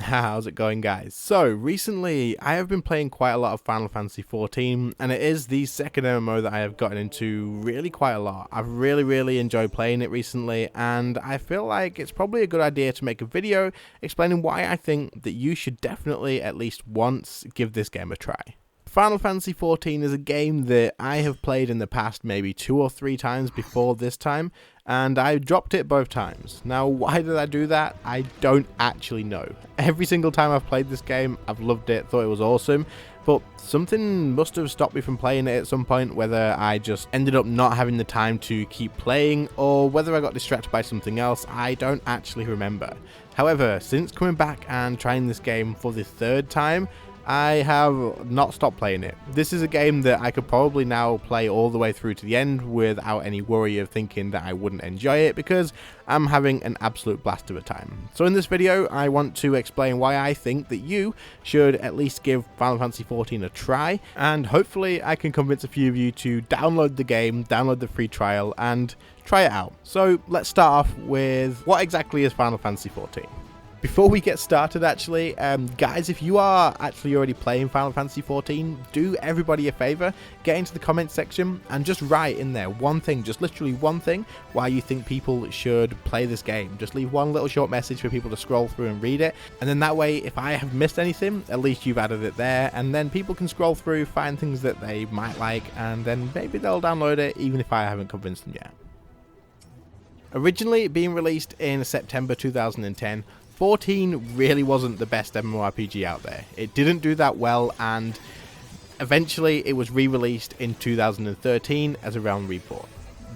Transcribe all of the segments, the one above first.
How's it going, guys? So recently I have been playing quite a lot of Final Fantasy XIV, and it is the second MMO that I have gotten into really quite a lot. I've really enjoyed playing it recently, and I feel like it's probably a good idea to make a video explaining why I think that you should definitely at least once give this game a try. Final Fantasy XIV is a game that I have played in the past maybe 2 or 3 times before this time, and I dropped it both times. Now, why did I do that? I don't actually know. Every single time I've played this game, I've loved it, thought it was awesome, but something must have stopped me from playing it at some point, whether I just ended up not having the time to keep playing, or whether I got distracted by something else. I don't actually remember. However, since coming back and trying this game for the 3rd time, I have not stopped playing it. This is a game that I could probably now play all the way through to the end without any worry of thinking that I wouldn't enjoy it, because I'm having an absolute blast of a time. So in this video, I want to explain why I think that you should at least give Final Fantasy XIV a try, and hopefully I can convince a few of you to download the game, download the free trial, and try it out. So let's start off with what exactly is Final Fantasy XIV. Before we get started, actually, guys, if you are actually already playing Final Fantasy XIV, do everybody a favor, get into the comments section and just write in there one thing, just literally one thing, why you think people should play this game. Just leave one little short message for people to scroll through and read it, and then that way, if I have missed anything, at least you've added it there, and then people can scroll through, find things that they might like, and then maybe they'll download it, even if I haven't convinced them yet. Originally being released in September 2010, 14 really wasn't the best MMORPG out there. It didn't do that well, and eventually it was re-released in 2013 as a Realm Report.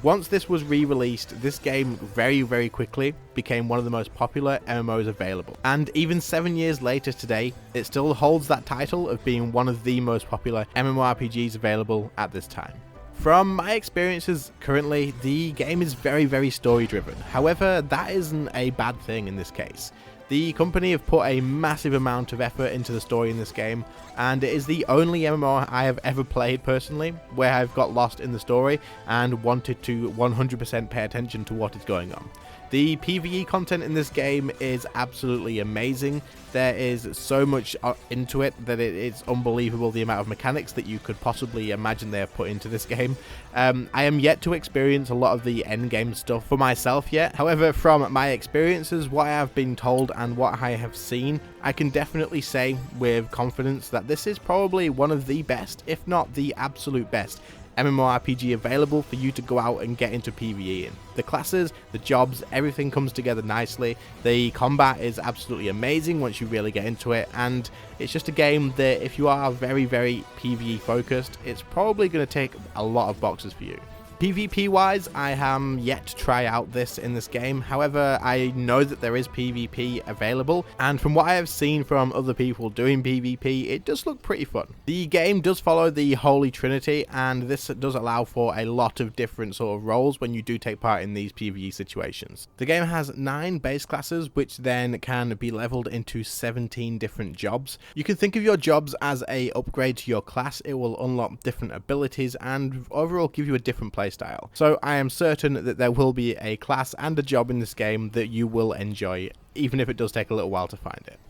Once this was re-released, this game very quickly became one of the most popular MMOs available. And even 7 years later today, it still holds that title of being one of the most popular MMORPGs available at this time. From my experiences currently, the game is very story driven. However, that isn't a bad thing in this case. The company have put a massive amount of effort into the story in this game, and it is the only MMO I have ever played personally where I've got lost in the story and wanted to 100% pay attention to what is going on. The Pve content in this game is absolutely amazing. There is so much into it that it's unbelievable the amount of mechanics that you could possibly imagine they have put into this game. I am yet to experience a lot of the endgame stuff for myself yet. However, from my experiences, what I have been told and what I have seen, I can definitely say with confidence that this is probably one of the best, if not the absolute best, MMORPG available for you to go out and get into PvE in. The classes, the jobs, everything comes together nicely. The combat is absolutely amazing once you really get into it, and it's just a game that if you are very PvE focused, it's probably going to tick a lot of boxes for you. PvP wise, I am yet to try out this in this game. However, I know that there is PvP available, and from what I have seen from other people doing PvP, it does look pretty fun. The game does follow the Holy Trinity, and this does allow for a lot of different sort of roles when you do take part in these PvE situations. The game has 9 base classes, which then can be leveled into 17 different jobs. You can think of your jobs as a upgrade to your class. It will unlock different abilities and overall give you a different playstyle. So I am certain that there will be a class and a job in this game that you will enjoy, even if it does take a little while to find it.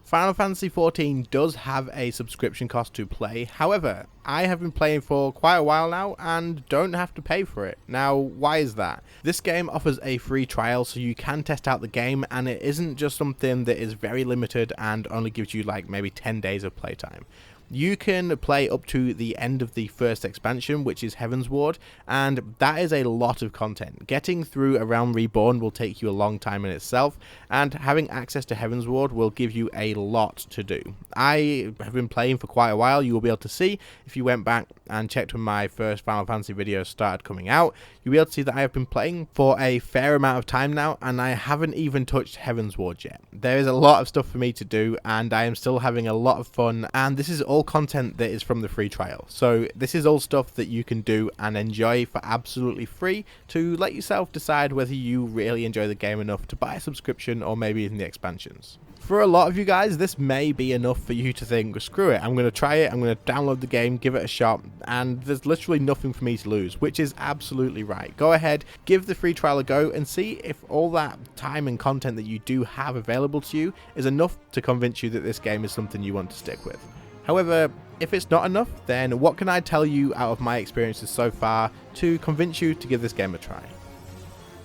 Final Fantasy XIV does have a subscription cost to play. However, I have been playing for quite a while now and don't have to pay for it. Now, why is that? This game offers a free trial, so you can test out the game, and it isn't just something that is very limited and only gives you like maybe 10 days of playtime. You can play up to the end of the first expansion, which is Heavensward, and that is a lot of content. Getting through A Realm Reborn will take you a long time in itself, and having access to Heavensward will give you a lot to do. I have been playing for quite a while. You will be able to see, if you went back and checked when my first Final Fantasy videos started coming out, you'll be able to see that I have been playing for a fair amount of time now, and I haven't even touched Heavensward yet. There is a lot of stuff for me to do, and I am still having a lot of fun, and this is all content that is from the free trial. So this is all stuff that you can do and enjoy for absolutely free to let yourself decide whether you really enjoy the game enough to buy a subscription or maybe even the expansions. For a lot of you guys, this may be enough for you to think, screw it, I'm going to try it, I'm going to download the game, give it a shot, and there's literally nothing for me to lose, which is absolutely right. Go ahead, give the free trial a go, and see if all that time and content that you do have available to you is enough to convince you that this game is something you want to stick with. However, if it's not enough, then what can I tell you out of my experiences so far to convince you to give this game a try?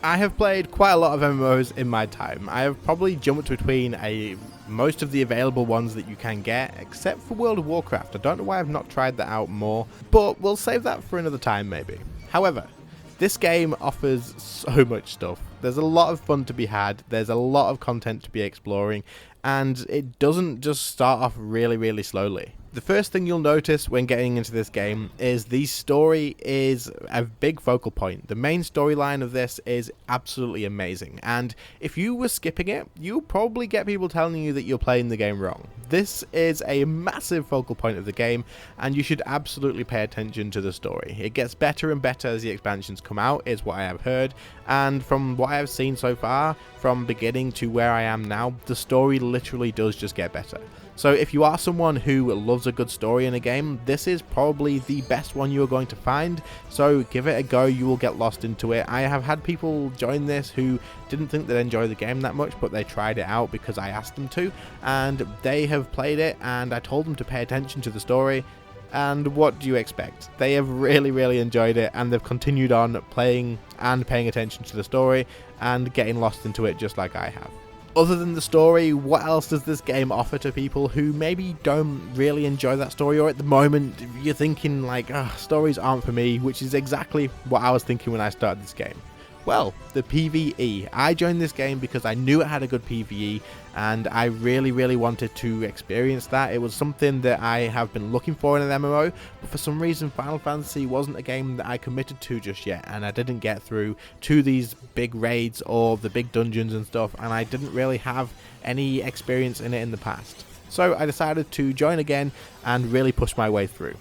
I have played quite a lot of MMOs in my time. I have probably jumped between most of the available ones that you can get, except for World of Warcraft. I don't know why I've not tried that out more, but we'll save that for another time maybe. However, this game offers so much stuff. There's a lot of fun to be had, there's a lot of content to be exploring, and it doesn't just start off really slowly. The first thing you'll notice when getting into this game is the story is a big focal point. The main storyline of this is absolutely amazing, and if you were skipping it, you'll probably get people telling you that you're playing the game wrong. This is a massive focal point of the game, and you should absolutely pay attention to the story. It gets better and better as the expansions come out, is what I have heard, and from what I have seen so far, from beginning to where I am now, the story literally does just get better. So if you are someone who loves a good story in a game, this is probably the best one you are going to find, so give it a go, you will get lost into it. I have had people join this who didn't think they'd enjoy the game that much, but they tried it out because I asked them to, and they have played it, and I told them to pay attention to the story, and what do you expect? They have really enjoyed it, and they've continued on playing and paying attention to the story, and getting lost into it just like I have. Other than the story, what else does this game offer to people who maybe don't really enjoy that story, or at the moment you're thinking like, stories aren't for me, which is exactly what I was thinking when I started this game? Well, the PvE. I joined this game because I knew it had a good PvE, and I really wanted to experience that. It was something that I have been looking for in an MMO, but for some reason Final Fantasy wasn't a game that I committed to just yet, and I didn't get through to these big raids or the big dungeons and stuff, and I didn't really have any experience in it in the past. So I decided to join again and really push my way through.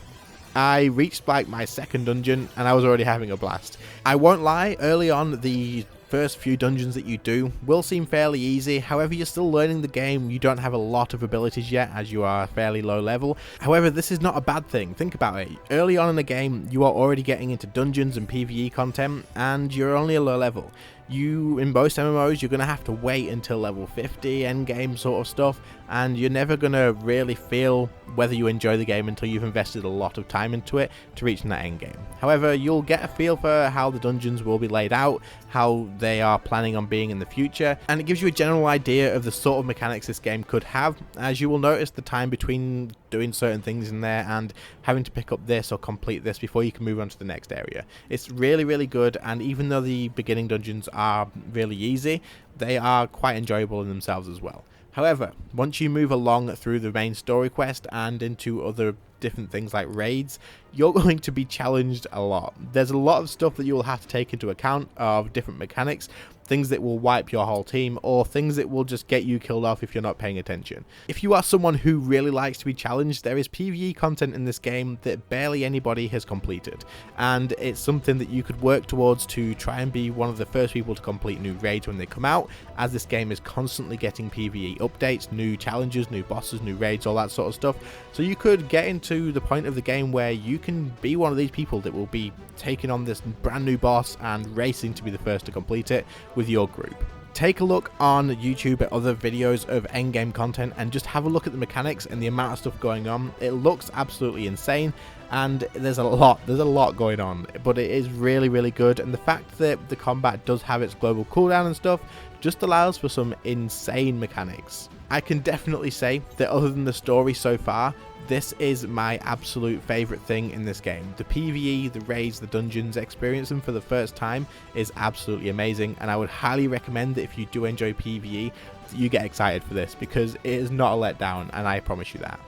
I reached like my second dungeon and I was already having a blast. I won't lie, early on the first few dungeons that you do will seem fairly easy. However, you're still learning the game, you don't have a lot of abilities yet as you are fairly low level. However, this is not a bad thing. Think about it. Early on in the game, you are already getting into dungeons and PvE content, and you're only a low level. In most MMOs, you're going to have to wait until level 50 endgame sort of stuff, and you're never going to really feel whether you enjoy the game until you've invested a lot of time into it to reach that endgame. However, you'll get a feel for how the dungeons will be laid out, how they are planning on being in the future, and it gives you a general idea of the sort of mechanics this game could have, as you will notice the time between doing certain things in there and having to pick up this or complete this before you can move on to the next area. It's really good, and even though the beginning dungeons are really easy, they are quite enjoyable in themselves as well. However, once you move along through the main story quest and into other different things like raids, you're going to be challenged a lot. There's a lot of stuff that you will have to take into account of different mechanics, things that will wipe your whole team, or things that will just get you killed off if you're not paying attention. If you are someone who really likes to be challenged, there is PvE content in this game that barely anybody has completed, and it's something that you could work towards to try and be one of the first people to complete new raids when they come out, as this game is constantly getting PvE updates, new challenges, new bosses, new raids, all that sort of stuff. So you could get into the point of the game where you can be one of these people that will be taking on this brand new boss and racing to be the first to complete it with your group. Take a look on YouTube at other videos of endgame content and just have a look at the mechanics and the amount of stuff going on. It looks absolutely insane, and there's a lot going on, but it is really good, and the fact that the combat does have its global cooldown and stuff just allows for some insane mechanics. I can definitely say that other than the story so far, this is my absolute favourite thing in this game. The PvE, the raids, the dungeons, experiencing them for the first time is absolutely amazing, and I would highly recommend that if you do enjoy PvE, you get excited for this, because it is not a letdown, and I promise you that.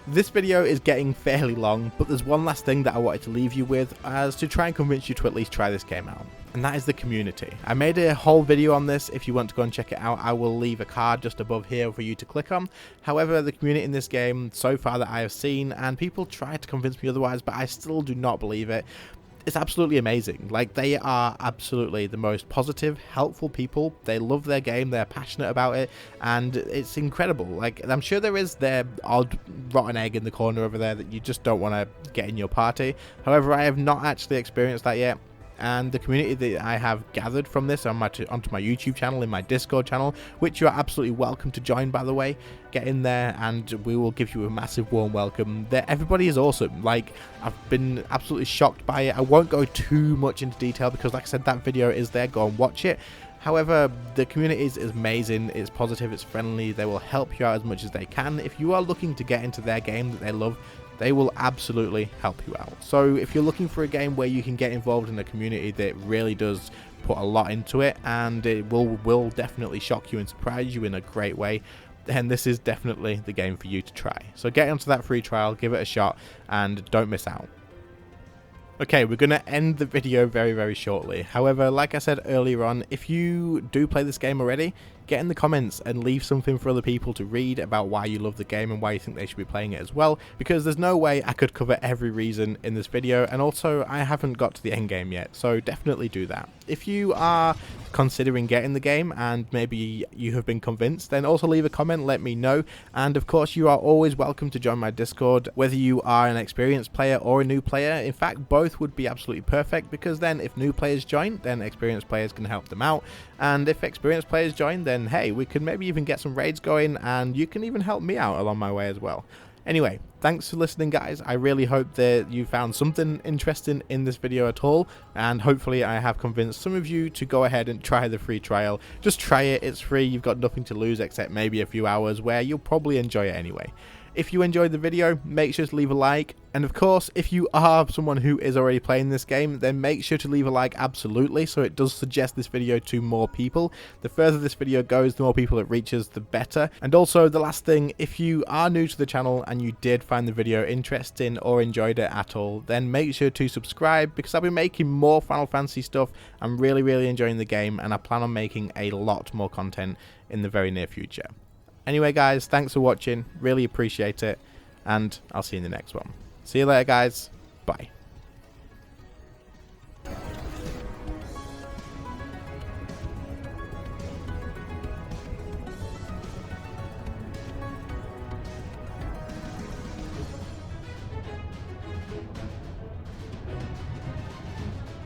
This video is getting fairly long, but there's one last thing that I wanted to leave you with, as to try and convince you to at least try this game out, and that is the community. I made a whole video on this. If you want to go and check it out, I will leave a card just above here for you to click on. However, the community in this game so far that I have seen, and people try to convince me otherwise, but I still do not believe it, it's absolutely amazing. Like, they are absolutely the most positive, helpful people. They love their game, they're passionate about it, and it's incredible. Like, I'm sure there is their odd rotten egg in the corner over there that you just don't want to get in your party. However, I have not actually experienced that yet. And the community that I have gathered from this onto my YouTube channel, in my Discord channel, which you are absolutely welcome to join, by the way. Get in there and we will give you a massive warm welcome. Everybody is awesome. Like, I've been absolutely shocked by it. I won't go too much into detail because, like I said, that video is there. Go and watch it. However, the community is amazing, it's positive, it's friendly, they will help you out as much as they can. If you are looking to get into their game that they love, they will absolutely help you out. So if you're looking for a game where you can get involved in a community that really does put a lot into it, and it will definitely shock you and surprise you in a great way, then this is definitely the game for you to try. So get onto that free trial, give it a shot, and don't miss out. Okay, we're going to end the video very, very shortly. However, like I said earlier on, if you do play this game already, get in the comments and leave something for other people to read about why you love the game and why you think they should be playing it as well, because there's no way I could cover every reason in this video, and also I haven't got to the end game yet, so definitely do that. If you are considering getting the game and maybe you have been convinced, then also leave a comment, let me know. And of course, you are always welcome to join my Discord, whether you are an experienced player or a new player. In fact, both would be absolutely perfect, because then if new players join, then experienced players can help them out, and if experienced players join, then hey, we could maybe even get some raids going, and you can even help me out along my way as well. Anyway, thanks for listening, guys. I really hope that you found something interesting in this video at all, and hopefully I have convinced some of you to go ahead and try the free trial. Just try it, it's free, you've got nothing to lose except maybe a few hours where you'll probably enjoy it anyway. If you enjoyed the video, make sure to leave a like, and of course, if you are someone who is already playing this game, then make sure to leave a like absolutely, so it does suggest this video to more people. The further this video goes, the more people it reaches, the better. And also, the last thing, if you are new to the channel and you did find the video interesting or enjoyed it at all, then make sure to subscribe, because I'll be making more Final Fantasy stuff. I'm really enjoying the game, and I plan on making a lot more content in the very near future. Anyway, guys, thanks for watching. Really appreciate it. And I'll see you in the next one. See you later, guys. Bye.